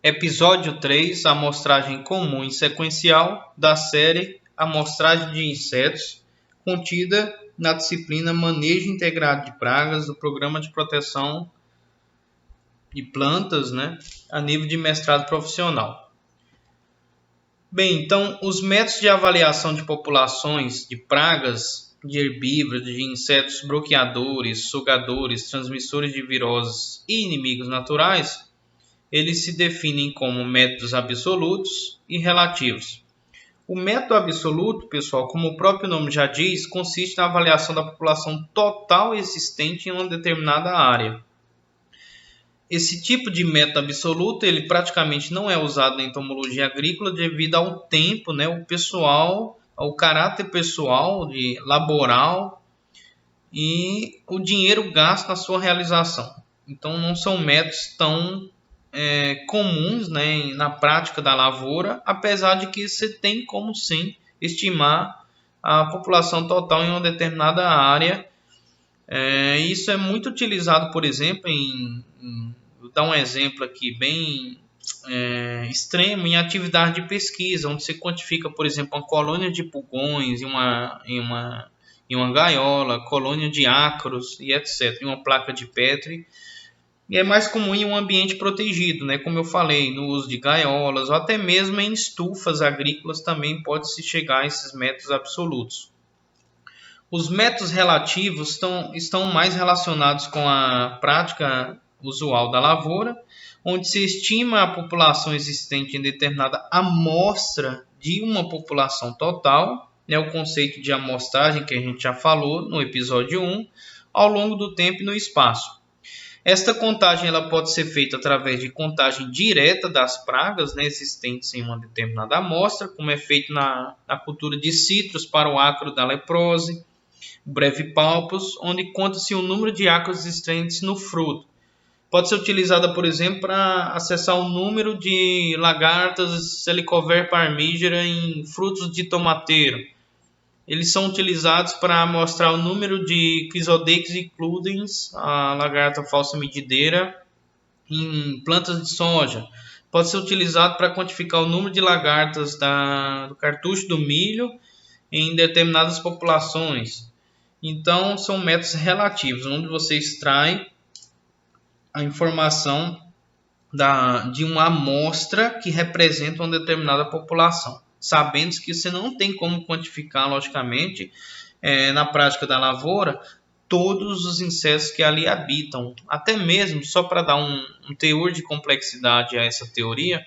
Episódio 3, amostragem comum e sequencial da série Amostragem de Insetos, contida na disciplina Manejo Integrado de Pragas do Programa de Proteção de Plantas, a nível de mestrado profissional. Bem, então, os métodos de avaliação de populações de pragas, de herbívoros, de insetos bloqueadores, sugadores, transmissores de viroses e inimigos naturais, eles se definem como métodos absolutos e relativos. O método absoluto, pessoal, como o próprio nome já diz, consiste na avaliação da população total existente em uma determinada área. Esse tipo de método absoluto, ele praticamente não é usado na entomologia agrícola devido ao tempo, ao caráter pessoal, laboral e o dinheiro gasto na sua realização. Então, não são métodos tão comuns na prática da lavoura, apesar de que você tem como sim estimar a população total em uma determinada área. Isso é muito utilizado, por exemplo, vou dar um exemplo aqui bem extremo, em atividade de pesquisa, onde você quantifica, por exemplo, uma colônia de pulgões em uma gaiola, colônia de ácaros e etc., em uma placa de Petri. E é mais comum em um ambiente protegido, como eu falei, no uso de gaiolas ou até mesmo em estufas agrícolas também pode-se chegar a esses métodos absolutos. Os métodos relativos estão mais relacionados com a prática usual da lavoura, onde se estima a população existente em determinada amostra de uma população total, o conceito de amostragem que a gente já falou no episódio 1, ao longo do tempo e no espaço. Esta contagem ela pode ser feita através de contagem direta das pragas existentes em uma determinada amostra, como é feito na cultura de citros para o ácaro da leprose, o brevipalpus, onde conta-se o número de ácaros existentes no fruto. Pode ser utilizada, por exemplo, para acessar o número de lagartas Helicoverpa parmígera em frutos de tomateiro. Eles são utilizados para mostrar o número de Chrysodex includens, a lagarta falsa medideira, em plantas de soja. Pode ser utilizado para quantificar o número de lagartas do cartucho do milho em determinadas populações. Então, são métodos relativos, onde você extrai a informação de uma amostra que representa uma determinada população, sabendo que você não tem como quantificar, logicamente, na prática da lavoura, todos os insetos que ali habitam. Até mesmo, só para dar um teor de complexidade a essa teoria,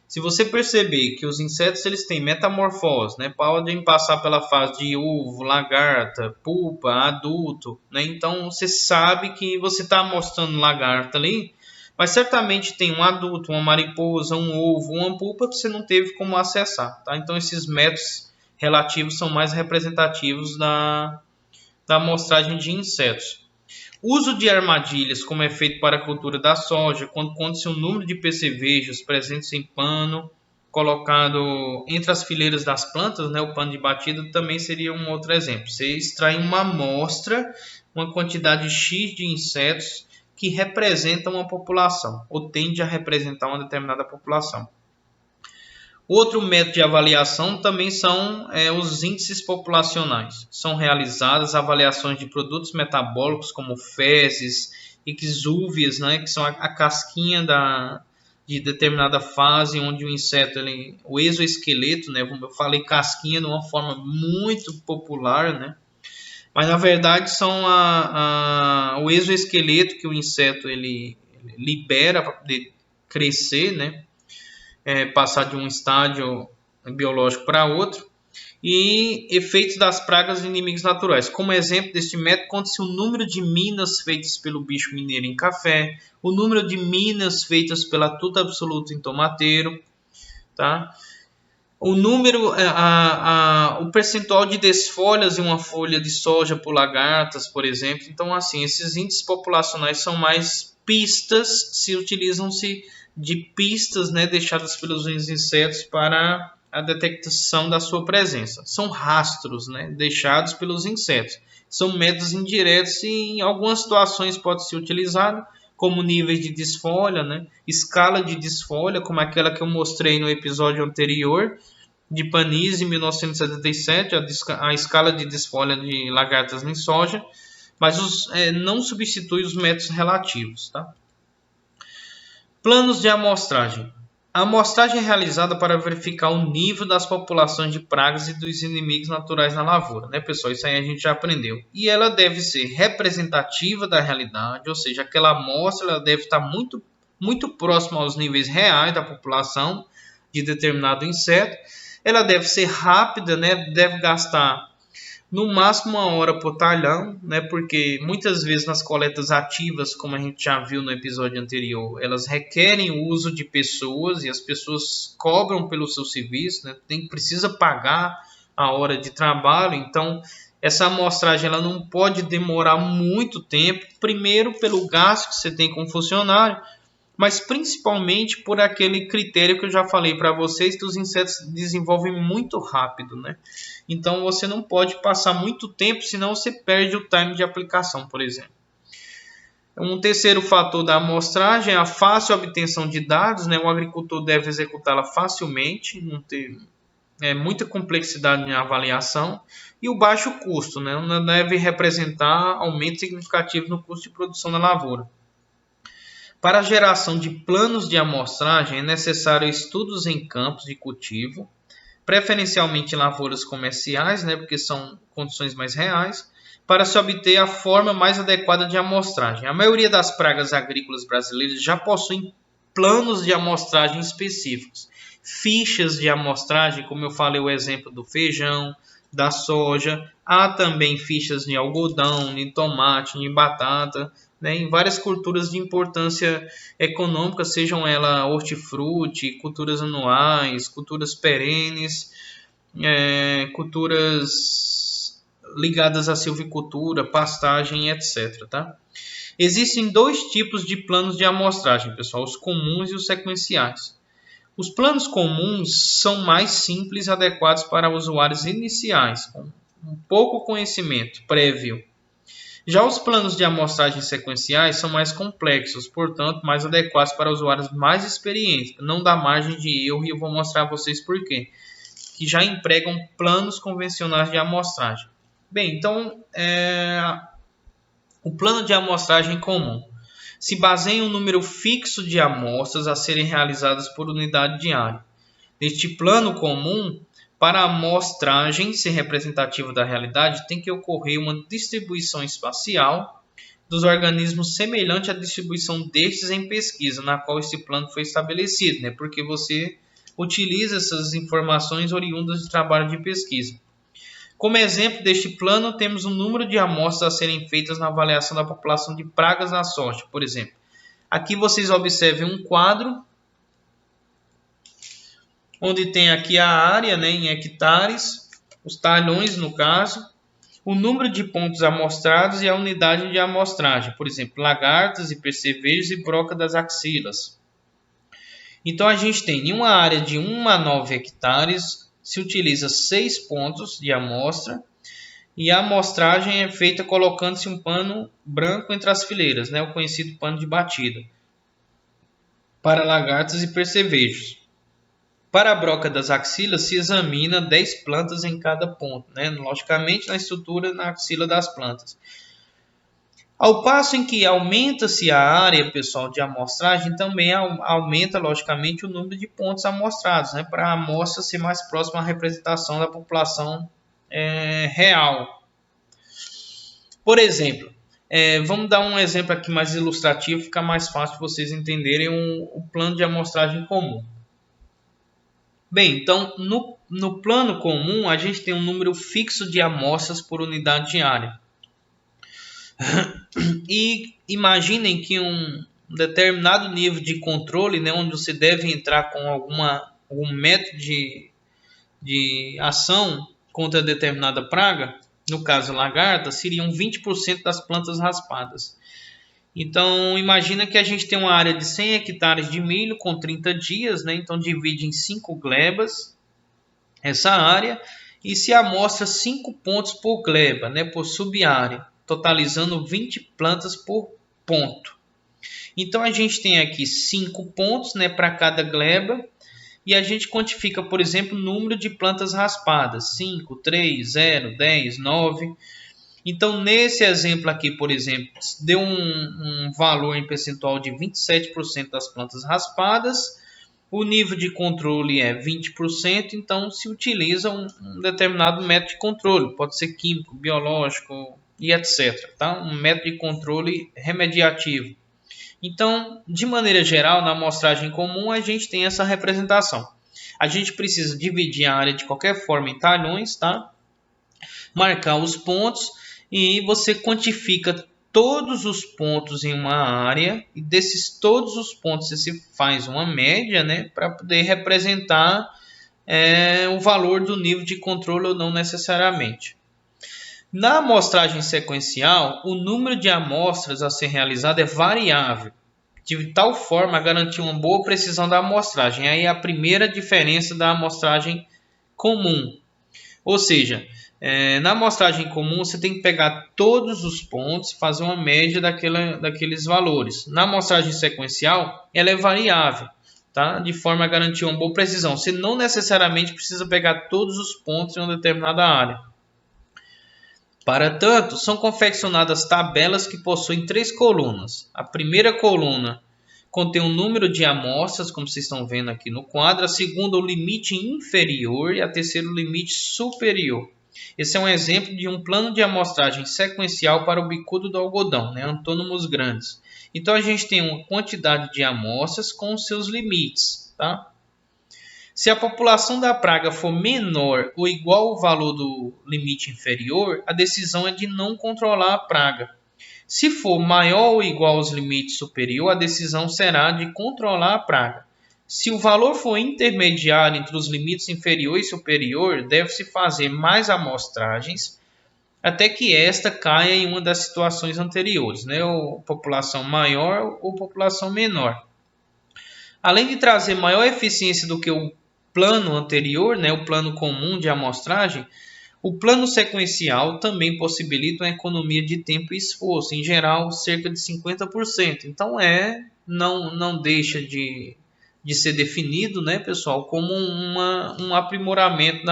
se você perceber que os insetos eles têm metamorfose, podem passar pela fase de ovo, lagarta, pupa, adulto, então você sabe que você está mostrando lagarta ali, mas certamente tem um adulto, uma mariposa, um ovo, uma pupa que você não teve como acessar. Então esses métodos relativos são mais representativos da amostragem de insetos. Uso de armadilhas, como é feito para a cultura da soja, quando conta-se o número de percevejos presentes em pano, colocado entre as fileiras das plantas, o pano de batida também seria um outro exemplo. Você extrai uma amostra, uma quantidade X de insetos que representam uma população, ou tende a representar uma determinada população. Outro método de avaliação também são os índices populacionais. São realizadas avaliações de produtos metabólicos como fezes, exúvias, que são a casquinha de determinada fase onde o inseto, o exoesqueleto, como eu falei, casquinha de uma forma muito popular, mas na verdade são o exoesqueleto que o inseto ele libera para poder crescer, passar de um estágio biológico para outro, e efeitos das pragas e inimigos naturais. Como exemplo deste método, conta-se o número de minas feitas pelo bicho mineiro em café, o número de minas feitas pela tuta absoluta em tomateiro, o número, o percentual de desfolhas em uma folha de soja por lagartas, por exemplo. Então, assim, esses índices populacionais são mais pistas, utilizam-se de pistas deixadas pelos insetos para a detecção da sua presença. São rastros deixados pelos insetos. São métodos indiretos e em algumas situações pode ser utilizado, como níveis de desfolha, né? Escala de desfolha, como aquela que eu mostrei no episódio anterior, de Panizzi, em 1977, a escala de desfolha de lagartas em soja, mas não substitui os métodos relativos. Tá? Planos de amostragem. A amostragem é realizada para verificar o nível das populações de pragas e dos inimigos naturais na lavoura, né, pessoal? Isso aí a gente já aprendeu. E ela deve ser representativa da realidade, ou seja, aquela amostra ela deve estar muito, muito próxima aos níveis reais da população de determinado inseto. Ela deve ser rápida, né? Deve gastar no máximo 1 hora por talhão, né? Porque muitas vezes nas coletas ativas, como a gente já viu no episódio anterior, elas requerem o uso de pessoas e as pessoas cobram pelo seu serviço, né? Precisa pagar a hora de trabalho, então essa amostragem ela não pode demorar muito tempo, primeiro pelo gasto que você tem com o funcionário, mas principalmente por aquele critério que eu já falei para vocês, que os insetos desenvolvem muito rápido, né? Então você não pode passar muito tempo, senão você perde o time de aplicação, por exemplo. Um terceiro fator da amostragem é a fácil obtenção de dados, né? O agricultor deve executá-la facilmente, não ter muita complexidade na avaliação, e o baixo custo, né? Não deve representar aumento significativo no custo de produção da lavoura. Para a geração de planos de amostragem, é necessário estudos em campos de cultivo, preferencialmente em lavouras comerciais, né, porque são condições mais reais, para se obter a forma mais adequada de amostragem. A maioria das pragas agrícolas brasileiras já possuem planos de amostragem específicos, fichas de amostragem, como eu falei o exemplo do feijão, da soja, há também fichas de algodão, de tomate, de batata, né, em várias culturas de importância econômica, sejam elas hortifruti, culturas anuais, culturas perenes, culturas ligadas à silvicultura, pastagem, etc. Tá? Existem 2 tipos de planos de amostragem, pessoal, os comuns e os sequenciais. Os planos comuns são mais simples e adequados para usuários iniciais, com um pouco conhecimento prévio. Já os planos de amostragem sequenciais são mais complexos, portanto, mais adequados para usuários mais experientes. Não dá margem de erro e eu vou mostrar a vocês por quê. Que já empregam planos convencionais de amostragem. Bem, então, o plano de amostragem comum se baseia em um número fixo de amostras a serem realizadas por unidade diária. Neste plano comum, para a amostragem ser representativa da realidade, tem que ocorrer uma distribuição espacial dos organismos semelhante à distribuição destes em pesquisa, na qual esse plano foi estabelecido, né? Porque você utiliza essas informações oriundas de trabalho de pesquisa. Como exemplo deste plano, temos um número de amostras a serem feitas na avaliação da população de pragas na soja, por exemplo. Aqui vocês observem um quadro onde tem aqui a área, né, em hectares, os talhões no caso, o número de pontos amostrados e a unidade de amostragem, por exemplo, lagartas e percevejos e broca das axilas. Então a gente tem em uma área de 1 a 9 hectares, se utiliza 6 pontos de amostra e a amostragem é feita colocando-se um pano branco entre as fileiras, né, o conhecido pano de batida, para lagartas e percevejos. Para a broca das axilas, se examina 10 plantas em cada ponto, né? Logicamente na estrutura na axila das plantas. Ao passo em que aumenta-se a área, pessoal, de amostragem, também aumenta, logicamente, o número de pontos amostrados, né? Para a amostra ser mais próxima à representação da população real. Por exemplo, vamos dar um exemplo aqui mais ilustrativo, fica mais fácil vocês entenderem o plano de amostragem comum. Bem, então no plano comum a gente tem um número fixo de amostras por unidade diária. E imaginem que um determinado nível de controle, né, onde você deve entrar com algum método de ação contra determinada praga, no caso lagarta, seriam 20% das plantas raspadas. Então, imagina que a gente tem uma área de 100 hectares de milho com 30 dias, né? Então, divide em 5 glebas essa área e se amostra 5 pontos por gleba, né? Por sub-área, totalizando 20 plantas por ponto. Então a gente tem aqui 5 pontos, né, para cada gleba. E a gente quantifica, por exemplo, o número de plantas raspadas. 5, 3, 0, 10, 9. Então, nesse exemplo aqui, por exemplo, deu um valor em percentual de 27% das plantas raspadas. O nível de controle é 20%, então se utiliza um determinado método de controle. Pode ser químico, biológico e etc. Tá? Um método de controle remediativo. Então, de maneira geral, na amostragem comum, a gente tem essa representação. A gente precisa dividir a área de qualquer forma em talhões, tá? Marcar os pontos e você quantifica todos os pontos em uma área e desses todos os pontos você faz uma média, né, para poder representar o valor do nível de controle ou não necessariamente. Na amostragem sequencial, o número de amostras a ser realizado é variável, de tal forma a garantir uma boa precisão da amostragem. Aí é a primeira diferença da amostragem comum. Ou seja, na amostragem comum você tem que pegar todos os pontos e fazer uma média daqueles valores. Na amostragem sequencial, ela é variável, tá? De forma a garantir uma boa precisão. Você não necessariamente precisa pegar todos os pontos em uma determinada área. Para tanto, são confeccionadas tabelas que possuem 3 colunas. A primeira coluna contém o número de amostras, como vocês estão vendo aqui no quadro. A segunda, o limite inferior. E a terceira, o limite superior. Esse é um exemplo de um plano de amostragem sequencial para o bicudo do algodão, né? Antônimos grandes. Então, a gente tem uma quantidade de amostras com os seus limites, tá? Se a população da praga for menor ou igual ao valor do limite inferior, a decisão é de não controlar a praga. Se for maior ou igual aos limites superior, a decisão será de controlar a praga. Se o valor for intermediário entre os limites inferior e superior, deve-se fazer mais amostragens até que esta caia em uma das situações anteriores, né? Ou população maior ou população menor. Além de trazer maior eficiência do que o plano anterior, né, o plano comum de amostragem, o plano sequencial também possibilita uma economia de tempo e esforço, em geral cerca de 50%. Então não deixa de ser definido, né, pessoal, como um aprimoramento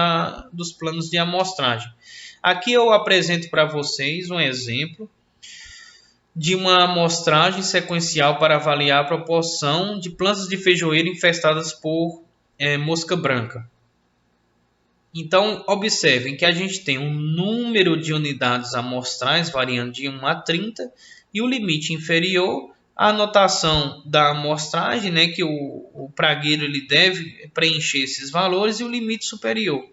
dos planos de amostragem. Aqui eu apresento para vocês um exemplo de uma amostragem sequencial para avaliar a proporção de plantas de feijoeiro infestadas por mosca branca. Então, observem que a gente tem um número de unidades amostrais variando de 1 a 30 e o limite inferior, a anotação da amostragem, né, que o pragueiro ele deve preencher esses valores, e o limite superior.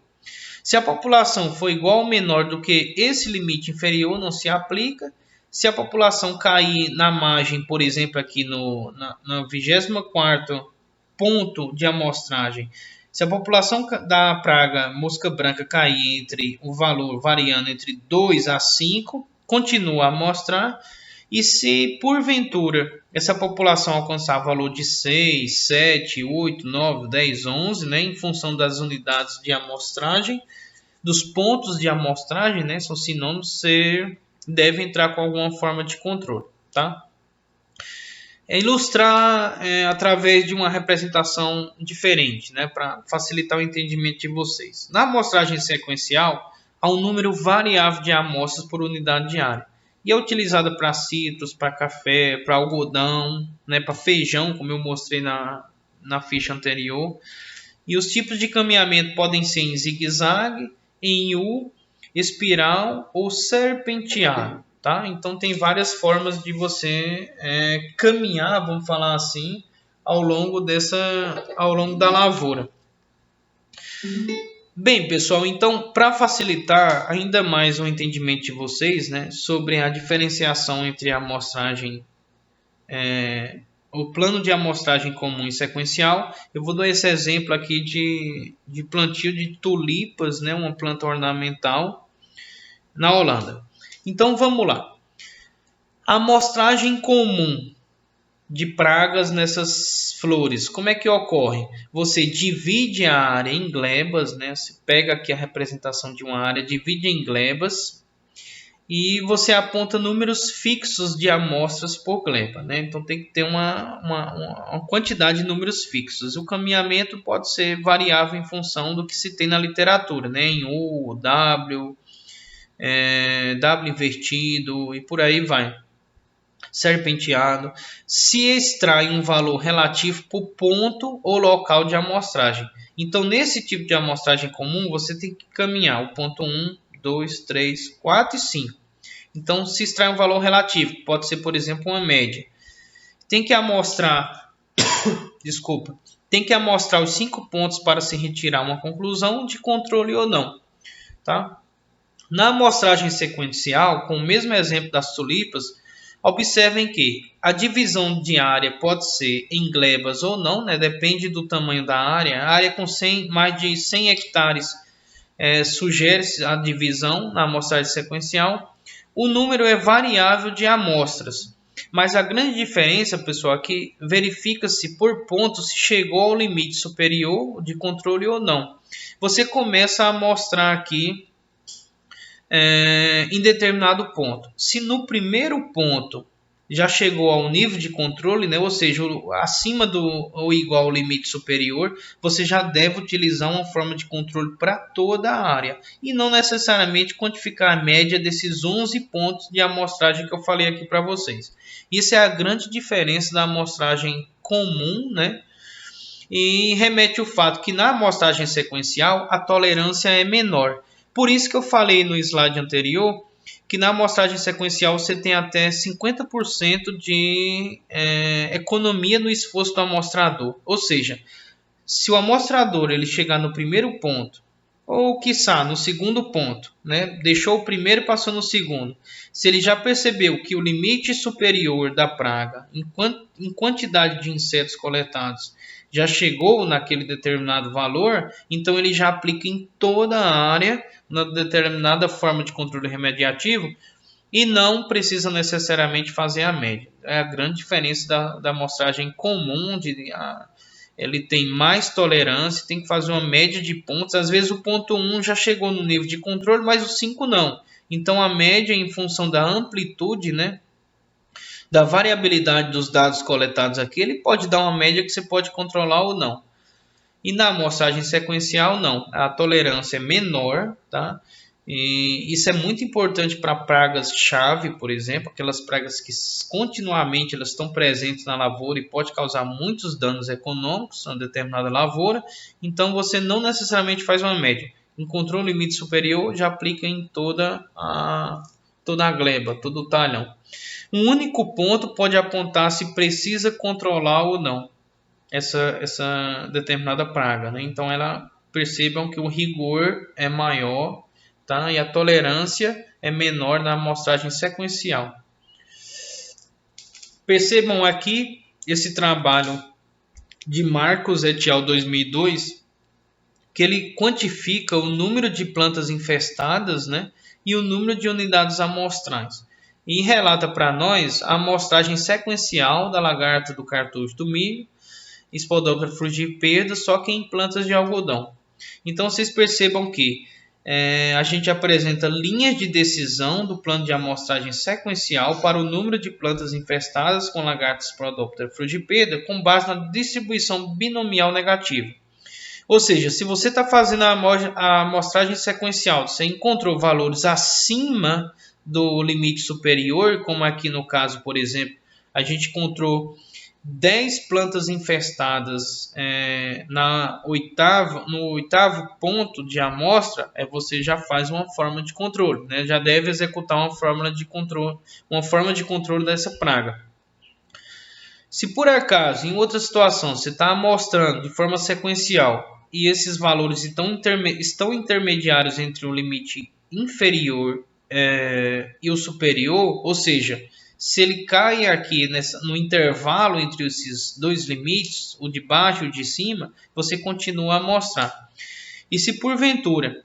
Se a população for igual ou menor do que esse limite inferior, não se aplica. Se a população cair na margem, por exemplo, aqui na 24º ponto de amostragem, se a população da praga mosca branca cair entre o valor variando entre 2 a 5, continua a amostrar. E se porventura essa população alcançar valor de 6, 7, 8, 9, 10, 11, né, em função das unidades de amostragem, dos pontos de amostragem, né, são sinônimos, você deve entrar com alguma forma de controle, tá? Ilustrar através de uma representação diferente, né, para facilitar o entendimento de vocês. Na amostragem sequencial, há um número variável de amostras por unidade de área. E é utilizada para citros, para café, para algodão, né, para feijão, como eu mostrei na ficha anterior. E os tipos de caminhamento podem ser em zigue-zague, em U, espiral ou serpenteado. Tá? Então tem várias formas de você caminhar, vamos falar assim, ao longo da lavoura. Bem, pessoal, então para facilitar ainda mais o entendimento de vocês, né, sobre a diferenciação entre a amostragem, o plano de amostragem comum e sequencial, eu vou dar esse exemplo aqui de plantio de tulipas, né, uma planta ornamental na Holanda. Então vamos lá. A amostragem comum de pragas nessas flores, como é que ocorre? Você divide a área em glebas, né? Você pega aqui a representação de uma área, divide em glebas e você aponta números fixos de amostras por gleba, né? Então tem que ter uma quantidade de números fixos. O caminhamento pode ser variável em função do que se tem na literatura, né? Em U, W, W invertido e por aí vai. Serpenteado. Se extrai um valor relativo por ponto ou local de amostragem. Então, nesse tipo de amostragem comum, você tem que caminhar o ponto 1, 2, 3, 4 e 5. Então, se extrai um valor relativo, pode ser, por exemplo, uma média. Tem que amostrar, tem que amostrar os 5 pontos para se retirar uma conclusão de controle ou não, tá? Na amostragem sequencial, com o mesmo exemplo das tulipas, observem que a divisão de área pode ser em glebas ou não, né? Depende do tamanho da área. A área com mais de 100 hectares sugere-se a divisão na amostragem sequencial. O número é variável de amostras, mas a grande diferença, pessoal, é que verifica-se por ponto se chegou ao limite superior de controle ou não. Você começa a amostrar aqui em determinado ponto. Se no primeiro ponto já chegou ao nível de controle, né, ou seja, acima do ou igual ao limite superior, você já deve utilizar uma forma de controle para toda a área e não necessariamente quantificar a média desses 11 pontos de amostragem que eu falei aqui para vocês. Isso é a grande diferença da amostragem comum, né? E remete ao fato que na amostragem sequencial a tolerância é menor. Por isso que eu falei no slide anterior que na amostragem sequencial você tem até 50% de economia no esforço do amostrador. Ou seja, se o amostrador ele chegar no primeiro ponto, ou quiçá no segundo ponto, né, deixou o primeiro e passou no segundo, se ele já percebeu que o limite superior da praga em quantidade de insetos coletados já chegou naquele determinado valor, então ele já aplica em toda a área uma determinada forma de controle remediativo e não precisa necessariamente fazer a média. É a grande diferença da amostragem comum, ele tem mais tolerância, tem que fazer uma média de pontos. Às vezes o ponto 1 já chegou no nível de controle, mas o 5 não. Então a média, em função da amplitude, né, da variabilidade dos dados coletados aqui, ele pode dar uma média que você pode controlar ou não. E na amostragem sequencial, não. A tolerância é menor, tá? E isso é muito importante para pragas-chave, por exemplo, aquelas pragas que continuamente elas estão presentes na lavoura e pode causar muitos danos econômicos a determinada lavoura. Então, você não necessariamente faz uma média. Encontrou um limite superior, já aplica em toda a gleba, todo o talhão. Um único ponto pode apontar se precisa controlar ou não essa determinada praga, né? Então, percebam que o rigor é maior, tá? E a tolerância é menor na amostragem sequencial. Percebam aqui esse trabalho de Marcos et al. 2002, que ele quantifica o número de plantas infestadas, né? E o número de unidades amostrais. E relata para nós a amostragem sequencial da lagarta do cartucho do milho, Spodoptera frugipeda, só que em plantas de algodão. Então vocês percebam que a gente apresenta linhas de decisão do plano de amostragem sequencial para o número de plantas infestadas com lagarta Spodoptera frugipeda com base na distribuição binomial negativa. Ou seja, se você está fazendo a amostragem sequencial, você encontrou valores acima do limite superior, como aqui no caso, por exemplo, a gente encontrou 10 plantas infestadas no oitavo ponto de amostra, você já faz uma forma de controle, né? Já deve executar uma forma de controle dessa praga. Se por acaso, em outra situação, você está amostrando de forma sequencial e esses valores estão intermediários entre o limite inferior e o superior, ou seja, se ele cai aqui no intervalo entre esses dois limites, o de baixo e o de cima, você continua a amostrar. E se porventura,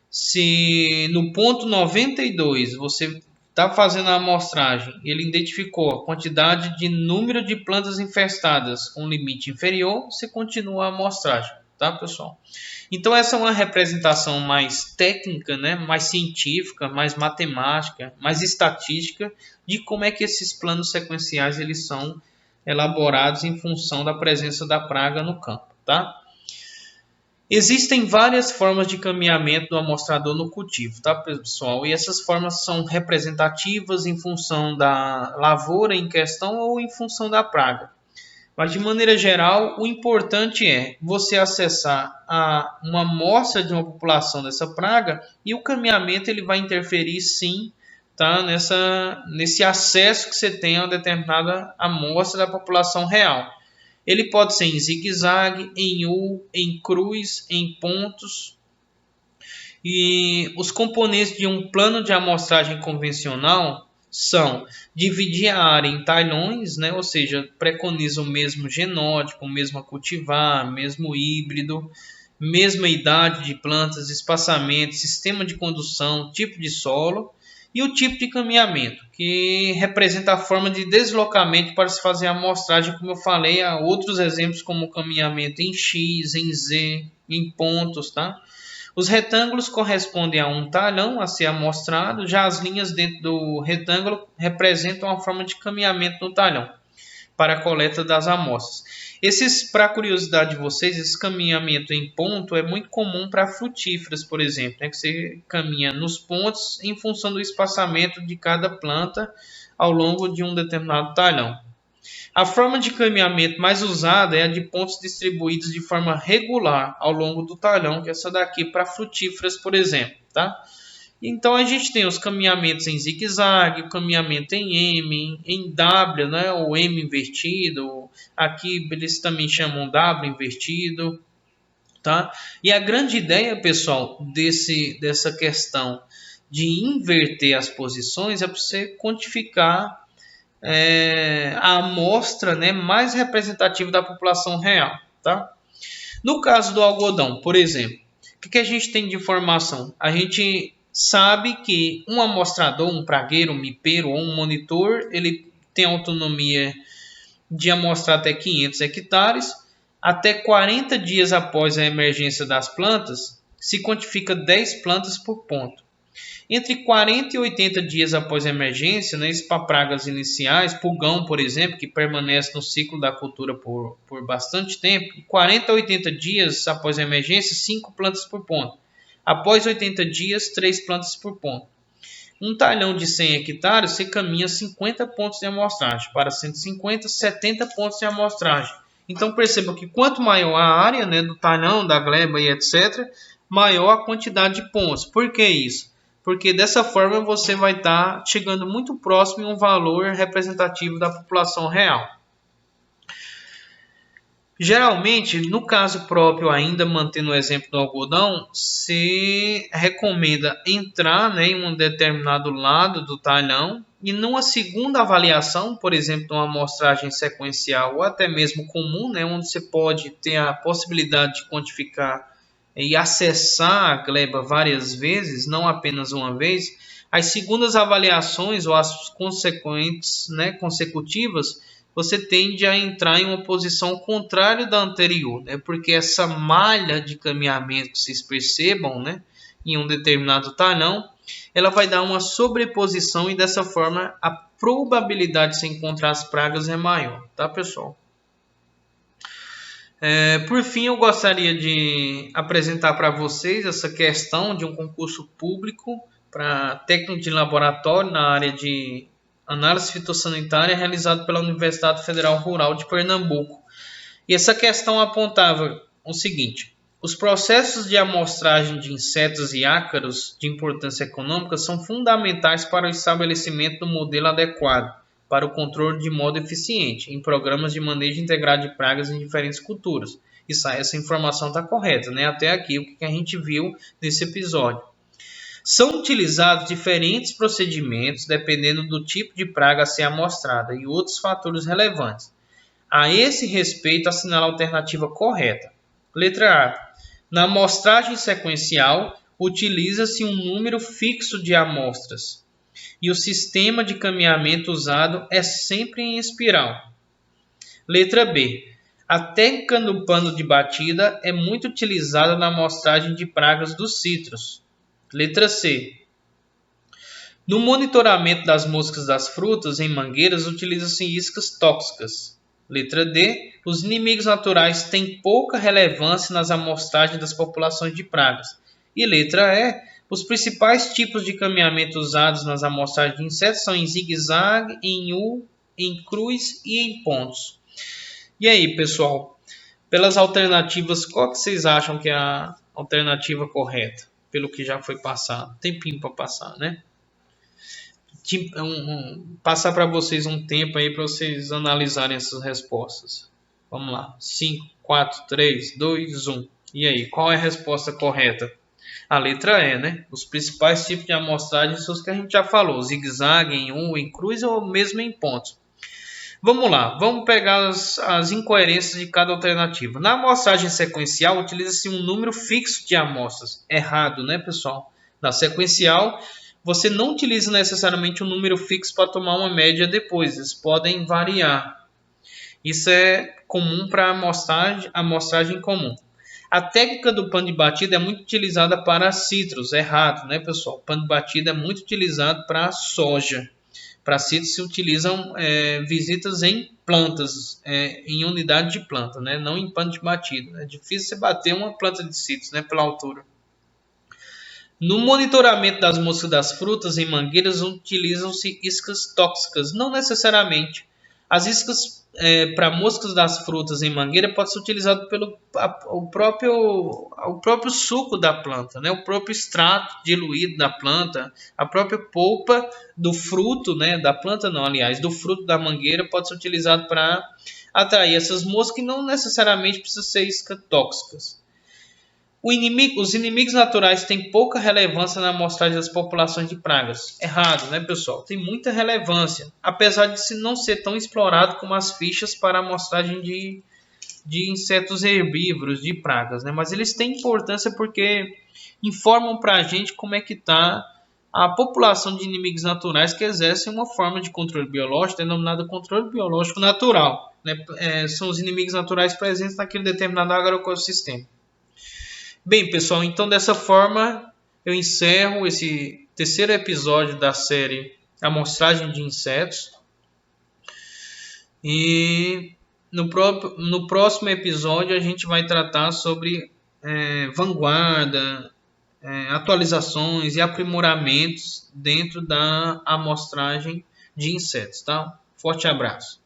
se no ponto 92 você está fazendo a amostragem, ele identificou a quantidade de número de plantas infestadas com limite inferior, você continua a amostragem, tá, pessoal? Então essa é uma representação mais técnica, né, mais científica, mais matemática, mais estatística de como é que esses planos sequenciais eles são elaborados em função da presença da praga no campo, tá? Existem várias formas de caminhamento do amostrador no cultivo, tá, pessoal? E essas formas são representativas em função da lavoura em questão ou em função da praga. Mas, de maneira geral, o importante é você acessar uma amostra de uma população dessa praga e o caminhamento ele vai interferir, sim, tá, nesse acesso que você tem a uma determinada amostra da população real. Ele pode ser em zigue-zague, em U, em cruz, em pontos. E os componentes de um plano de amostragem convencional são dividir a área em talhões, né? Ou seja, preconiza o mesmo genótipo, o mesmo a cultivar, mesmo híbrido, mesma idade de plantas, espaçamento, sistema de condução, tipo de solo e o tipo de caminhamento, que representa a forma de deslocamento para se fazer a amostragem, como eu falei, há outros exemplos como o caminhamento em X, em Z, em pontos, tá? Os retângulos correspondem a um talhão a ser amostrado, já as linhas dentro do retângulo representam a forma de caminhamento no talhão para a coleta das amostras. Para curiosidade de vocês, esse caminhamento em ponto é muito comum para frutíferas, por exemplo, né, que você caminha nos pontos em função do espaçamento de cada planta ao longo de um determinado talhão. A forma de caminhamento mais usada é a de pontos distribuídos de forma regular ao longo do talhão, que é essa daqui para frutíferas, por exemplo, tá? Então a gente tem os caminhamentos em zigue-zague, o caminhamento em M, em W, né, ou M invertido. Aqui eles também chamam W invertido, tá? E a grande ideia, pessoal, dessa questão de inverter as posições é para você quantificar a amostra, né, mais representativa da população real, tá? No caso do algodão, por exemplo, o que a gente tem de informação? A gente sabe que um amostrador, um pragueiro, um mipeiro ou um monitor, ele tem autonomia de amostrar até 500 hectares. Até 40 dias após a emergência das plantas, se quantifica 10 plantas por ponto. Entre 40 e 80 dias após a emergência, né, isso para pragas iniciais, pulgão, por exemplo, que permanece no ciclo da cultura por bastante tempo, 40 a 80 dias após a emergência, 5 plantas por ponto. Após 80 dias, 3 plantas por ponto. Um talhão de 100 hectares, você caminha 50 pontos de amostragem. Para 150, 70 pontos de amostragem. Então perceba que quanto maior a área, né, do talhão, da gleba e etc., maior a quantidade de pontos. Por que isso? Porque dessa forma você vai estar chegando muito próximo em um valor representativo da população real. Geralmente, no caso próprio, ainda mantendo o exemplo do algodão, se recomenda entrar, né, em um determinado lado do talhão e numa segunda avaliação, por exemplo, uma amostragem sequencial ou até mesmo comum, né, onde você pode ter a possibilidade de quantificar e acessar a gleba várias vezes, não apenas uma vez. As segundas avaliações ou as consequentes, né, consecutivas, você tende a entrar em uma posição contrária da anterior, né? Porque essa malha de caminhamento que vocês percebam, né, em um determinado talhão, ela vai dar uma sobreposição e dessa forma a probabilidade de se encontrar as pragas é maior, tá, pessoal? Por fim, eu gostaria de apresentar para vocês essa questão de um concurso público para técnico de laboratório na área de análise fitossanitária realizado pela Universidade Federal Rural de Pernambuco. E essa questão apontava o seguinte: os processos de amostragem de insetos e ácaros de importância econômica são fundamentais para o estabelecimento do modelo adequado para o controle de modo eficiente em programas de manejo integrado de pragas em diferentes culturas. Essa informação está correta, né? Até aqui o que a gente viu nesse episódio. São utilizados diferentes procedimentos dependendo do tipo de praga a ser amostrada e outros fatores relevantes. A esse respeito, assinala a alternativa correta. Letra A. Na amostragem sequencial, utiliza-se um número fixo de amostras e o sistema de caminhamento usado é sempre em espiral. Letra B. A técnica do pano de batida é muito utilizada na amostragem de pragas dos citros. Letra C. No monitoramento das moscas das frutas em mangueiras, utilizam-se iscas tóxicas. Letra D. Os inimigos naturais têm pouca relevância nas amostragens das populações de pragas. E letra E. Os principais tipos de caminhamento usados nas amostragens de insetos são em zigue-zague, em U, em cruz e em pontos. E aí, pessoal? Pelas alternativas, qual que vocês acham que é a alternativa correta? Pelo que já foi passado. Tempinho para passar, né? Passar para vocês um tempo aí para vocês analisarem essas respostas. Vamos lá. 5, 4, 3, 2, 1. E aí, qual é a resposta correta? A letra E, né? Os principais tipos de amostragem são os que a gente já falou. Zigue-zague, em U, em cruz ou mesmo em pontos. Vamos lá, vamos pegar as incoerências de cada alternativa. Na amostragem sequencial, utiliza-se um número fixo de amostras. Errado, né, pessoal? Na sequencial, você não utiliza necessariamente um número fixo para tomar uma média depois. Eles podem variar. Isso é comum para amostragem comum. A técnica do pano de batida é muito utilizada para citros. Errado, né, pessoal? O pano de batida é muito utilizado para soja. Para citros se utilizam visitas em plantas, em unidade de planta, né? Não em pano de batida. É difícil você bater uma planta de citros, né? Pela altura. No monitoramento das moscas das frutas em mangueiras utilizam-se iscas tóxicas. Não necessariamente. As iscas para moscas das frutas em mangueira pode ser utilizado pelo o próprio suco da planta, né? O próprio extrato diluído da planta, a própria polpa do fruto, né? Da planta não, aliás, do fruto da mangueira pode ser utilizado para atrair essas moscas e não necessariamente precisa ser iscas tóxicas. Os inimigos naturais têm pouca relevância na amostragem das populações de pragas. Errado, né, pessoal? Tem muita relevância, apesar de não ser tão explorado como as fichas para a amostragem de insetos herbívoros, de pragas, né? Mas eles têm importância porque informam para a gente como é que está a população de inimigos naturais que exercem uma forma de controle biológico denominada controle biológico natural, né? São os inimigos naturais presentes naquele determinado agroecossistema. Bem, pessoal, então dessa forma eu encerro esse terceiro episódio da série Amostragem de Insetos. E no próximo episódio a gente vai tratar sobre vanguarda, atualizações e aprimoramentos dentro da amostragem de insetos, tá? Forte abraço.